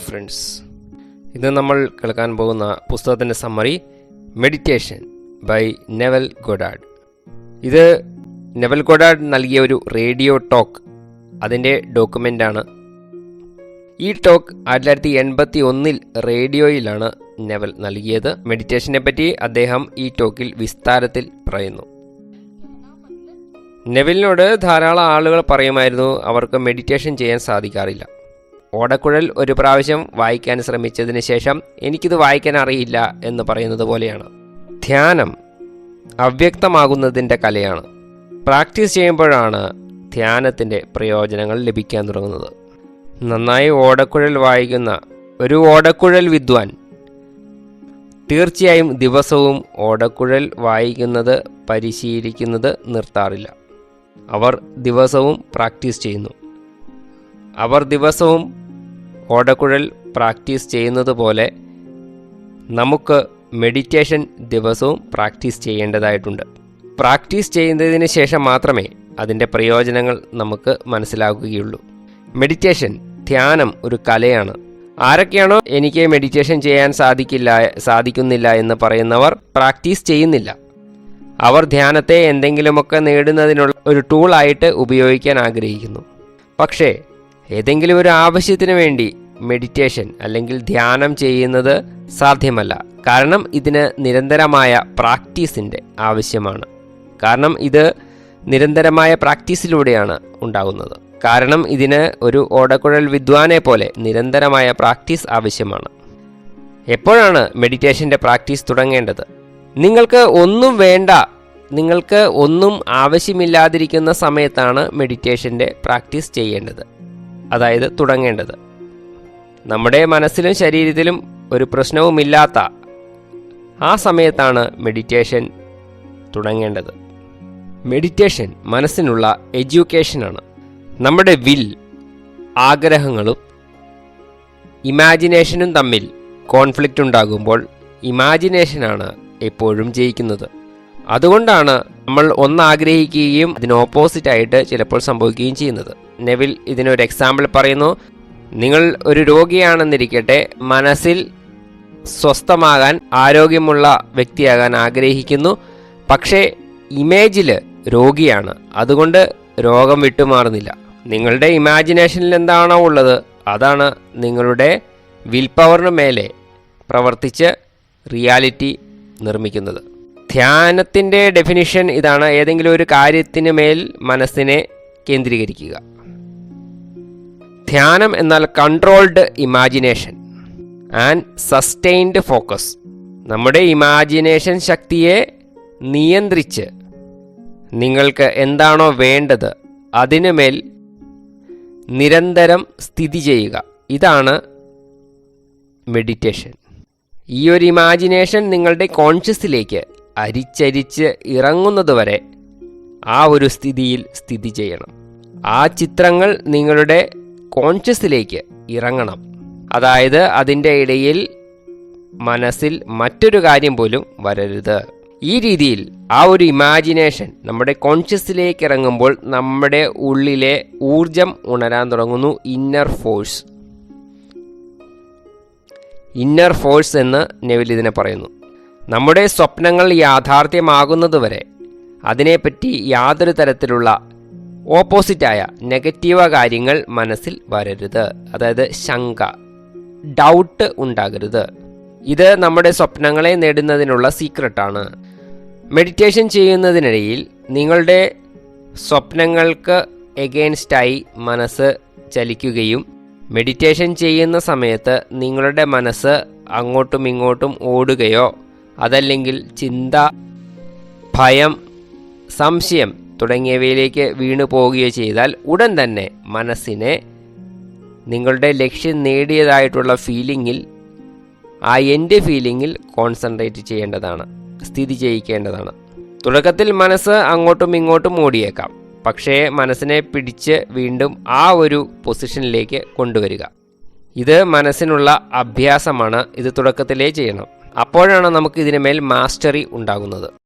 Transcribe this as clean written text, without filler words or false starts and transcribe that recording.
Friends, ഇന്ന് നമ്മൾ കേൾക്കാൻ പോകുന്ന പുസ്തകത്തിൻ്റെ summary meditation by naval Goddard. ഇത് നെവൽ ഗോഡാർഡ് നൽകിയ ഒരു റേഡിയോ ടോക്ക്, അതിൻ്റെ ഡോക്യുമെൻ്റാണ്. ഈ ടോക്ക് 1981 റേഡിയോയിലാണ് നെവൽ നൽകിയത്. മെഡിറ്റേഷനെ പറ്റി അദ്ദേഹം ഈ ടോക്കിൽ വിസ്താരത്തിൽ പറയുന്നു. നെവലിനോട് ധാരാളം ആളുകൾ പറയുമായിരുന്നു അവർക്ക് മെഡിറ്റേഷൻ ചെയ്യാൻ സാധിക്കാറില്ല. ഓടക്കുഴൽ ഒരു പ്രാവശ്യം വായിക്കാൻ ശ്രമിച്ചതിന് ശേഷം എനിക്കിത് വായിക്കാൻ അറിയില്ല എന്ന് പറയുന്നത് പോലെയാണ്. ധ്യാനം അവ്യക്തമാകുന്നതിൻ്റെ കലയാണ്. പ്രാക്ടീസ് ചെയ്യുമ്പോഴാണ് ധ്യാനത്തിൻ്റെ പ്രയോജനങ്ങൾ ലഭിക്കാൻ തുടങ്ങുന്നത്. നന്നായി ഓടക്കുഴൽ വായിക്കുന്ന ഒരു ഓടക്കുഴൽ വിദ്വാൻ തീർച്ചയായും ദിവസവും ഓടക്കുഴൽ വായിക്കുന്നത് പരിശീലിക്കുന്നത് നിർത്താറില്ല. അവർ ദിവസവും പ്രാക്ടീസ് ചെയ്യുന്നു. അവർ ദിവസവും ഓടക്കുഴൽ പ്രാക്ടീസ് ചെയ്യുന്നത് പോലെ നമുക്ക് മെഡിറ്റേഷൻ ദിവസവും പ്രാക്ടീസ് ചെയ്യേണ്ടതായിട്ടുണ്ട്. പ്രാക്ടീസ് ചെയ്യുന്നതിന് ശേഷം മാത്രമേ അതിൻ്റെ പ്രയോജനങ്ങൾ നമുക്ക് മനസ്സിലാക്കുകയുള്ളൂ. മെഡിറ്റേഷൻ, ധ്യാനം ഒരു കലയാണ്. ആരൊക്കെയാണോ എനിക്ക് മെഡിറ്റേഷൻ ചെയ്യാൻ സാധിക്കുന്നില്ല എന്ന് പറയുന്നവർ പ്രാക്ടീസ് ചെയ്യുന്നില്ല. അവർ ധ്യാനത്തെ എന്തെങ്കിലുമൊക്കെ നേടുന്നതിനുള്ള ഒരു ടൂളായിട്ട് ഉപയോഗിക്കാൻ ആഗ്രഹിക്കുന്നു. പക്ഷേ ഏതെങ്കിലും ഒരു ആവശ്യത്തിന് വേണ്ടി മെഡിറ്റേഷൻ അല്ലെങ്കിൽ ധ്യാനം ചെയ്യുന്നത് സാധ്യമല്ല. കാരണം ഇതിന് നിരന്തരമായ പ്രാക്ടീസിൻ്റെ ആവശ്യമാണ്. കാരണം ഇത് നിരന്തരമായ പ്രാക്ടീസിലൂടെയാണ് ഉണ്ടാകുന്നത്. കാരണം ഇതിന് ഒരു ഓടക്കുഴൽ വിദ്വാനെ പോലെ നിരന്തരമായ പ്രാക്ടീസ് ആവശ്യമാണ്. എപ്പോഴാണ് മെഡിറ്റേഷൻ്റെ പ്രാക്ടീസ് തുടങ്ങേണ്ടത്? നിങ്ങൾക്ക് ഒന്നും വേണ്ട, നിങ്ങൾക്ക് ഒന്നും ആവശ്യമില്ലാതിരിക്കുന്ന സമയത്താണ് മെഡിറ്റേഷൻ്റെ പ്രാക്ടീസ് ചെയ്യേണ്ടത്, അതായത് തുടങ്ങേണ്ടത്. നമ്മുടെ മനസ്സിലും ശരീരത്തിലും ഒരു പ്രശ്നവുമില്ലാത്ത ആ സമയത്താണ് മെഡിറ്റേഷൻ തുടങ്ങേണ്ടത്. മെഡിറ്റേഷൻ മനസ്സിനുള്ള എഡ്യൂക്കേഷനാണ്. നമ്മുടെ വിൽ, ആഗ്രഹങ്ങളും ഇമാജിനേഷനും തമ്മിൽ കോൺഫ്ലിക്റ്റ് ഉണ്ടാകുമ്പോൾ ഇമാജിനേഷനാണ് എപ്പോഴും ജയിക്കുന്നത്. അതുകൊണ്ടാണ് നമ്മൾ ഒന്നാഗ്രഹിക്കുകയും അതിന് ഓപ്പോസിറ്റായിട്ട് ചിലപ്പോൾ സംഭവിക്കുകയും ചെയ്യുന്നത്. നെവിൽ ഇതിനൊരു എക്സാമ്പിൾ പറയുന്നു. നിങ്ങൾ ഒരു രോഗിയാണെന്നിരിക്കട്ടെ, മനസ്സിൽ സ്വസ്ഥമാകാൻ, ആരോഗ്യമുള്ള വ്യക്തിയാകാൻ ആഗ്രഹിക്കുന്നു. പക്ഷേ ഇമേജിൽ രോഗിയാണ്, അതുകൊണ്ട് രോഗം വിട്ടുമാറുന്നില്ല. നിങ്ങളുടെ ഇമാജിനേഷനിൽ എന്താണോ ഉള്ളത് അതാണ് നിങ്ങളുടെ വിൽ പവറിന് മേലെ പ്രവർത്തിച്ച് റിയാലിറ്റി നിർമ്മിക്കുന്നത്. ധ്യാനത്തിൻ്റെ ഡെഫിനിഷൻ ഇതാണ്: ഏതെങ്കിലും ഒരു കാര്യത്തിന് മേൽ മനസ്സിനെ കേന്ദ്രീകരിക്കുക. ധ്യാനം എന്നാൽ controlled imagination and sustained focus. നമ്മുടെ ഇമാജിനേഷൻ ശക്തിയെ നിയന്ത്രിച്ച് നിങ്ങൾക്ക് എന്താണോ വേണ്ടത് അതിനുമേൽ നിരന്തരം സ്ഥിതി ചെയ്യുക. ഇതാണ് മെഡിറ്റേഷൻ. ഈ ഒരു ഇമാജിനേഷൻ നിങ്ങളുടെ കോൺഷ്യസിലേക്ക് അരിച്ചരിച്ച് ഇറങ്ങുന്നതുവരെ ആ ഒരു സ്ഥിതിയിൽ സ്ഥിതി ചെയ്യണം. ആ ചിത്രങ്ങൾ നിങ്ങളുടെ കോൺഷ്യസിലേക്ക് ഇറങ്ങണം. അതായത് അതിൻ്റെ ഇടയിൽ മനസ്സിൽ മറ്റൊരു കാര്യം പോലും വരരുത്. ഈ രീതിയിൽ ആ ഒരു ഇമാജിനേഷൻ നമ്മുടെ കോൺഷ്യസിലേക്ക് ഇറങ്ങുമ്പോൾ നമ്മുടെ ഉള്ളിലെ ഊർജം ഉണരാൻ തുടങ്ങുന്നു. ഇന്നർ ഫോഴ്സ് എന്ന് നെവിൽ ഇതിനെ പറയുന്നു. നമ്മുടെ സ്വപ്നങ്ങൾ യാഥാർത്ഥ്യമാകുന്നതുവരെ അതിനെപ്പറ്റി യാതൊരു തരത്തിലുള്ള ഓപ്പോസിറ്റായ നെഗറ്റീവ് കാര്യങ്ങൾ മനസ്സിൽ വരരുത്. അതായത് ശങ്ക, ഡൗട്ട് ഉണ്ടാകരുത്. ഇത് നമ്മുടെ സ്വപ്നങ്ങളെ നേടുന്നതിനുള്ള സീക്രട്ടാണ്. മെഡിറ്റേഷൻ ചെയ്യുന്നതിനിടയിൽ നിങ്ങളുടെ സ്വപ്നങ്ങൾക്ക് എഗെയിൻസ്റ്റായി മനസ്സ് ചലിക്കുകയും മെഡിറ്റേഷൻ ചെയ്യുന്ന സമയത്ത് നിങ്ങളുടെ മനസ്സ് അങ്ങോട്ടും ഇങ്ങോട്ടും ഓടുകയോ അതല്ലെങ്കിൽ ചിന്ത, ഭയം, സംശയം തുടങ്ങിയവയിലേക്ക് വീണു പോവുകയോ ചെയ്താൽ ഉടൻ തന്നെ മനസ്സിനെ നിങ്ങളുടെ ലക്ഷ്യം നേടിയതായിട്ടുള്ള ഫീലിങ്ങിൽ, ആ എൻ്റെ ഫീലിങ്ങിൽ കോൺസെൻട്രേറ്റ് ചെയ്യേണ്ടതാണ്, സ്ഥിതി ചെയ്യിക്കേണ്ടതാണ്. തുടക്കത്തിൽ മനസ്സ് അങ്ങോട്ടും ഇങ്ങോട്ടും ഓടിയേക്കാം. പക്ഷേ മനസ്സിനെ പിടിച്ച് വീണ്ടും ആ ഒരു പൊസിഷനിലേക്ക് കൊണ്ടുവരിക. ഇത് മനസ്സിനുള്ള അഭ്യാസമാണ്. ഇത് തുടക്കത്തിലേ ചെയ്യണം. അപ്പോഴാണ് നമുക്ക് ഇതിനുമേൽ മാസ്റ്ററി ഉണ്ടാകുന്നത്.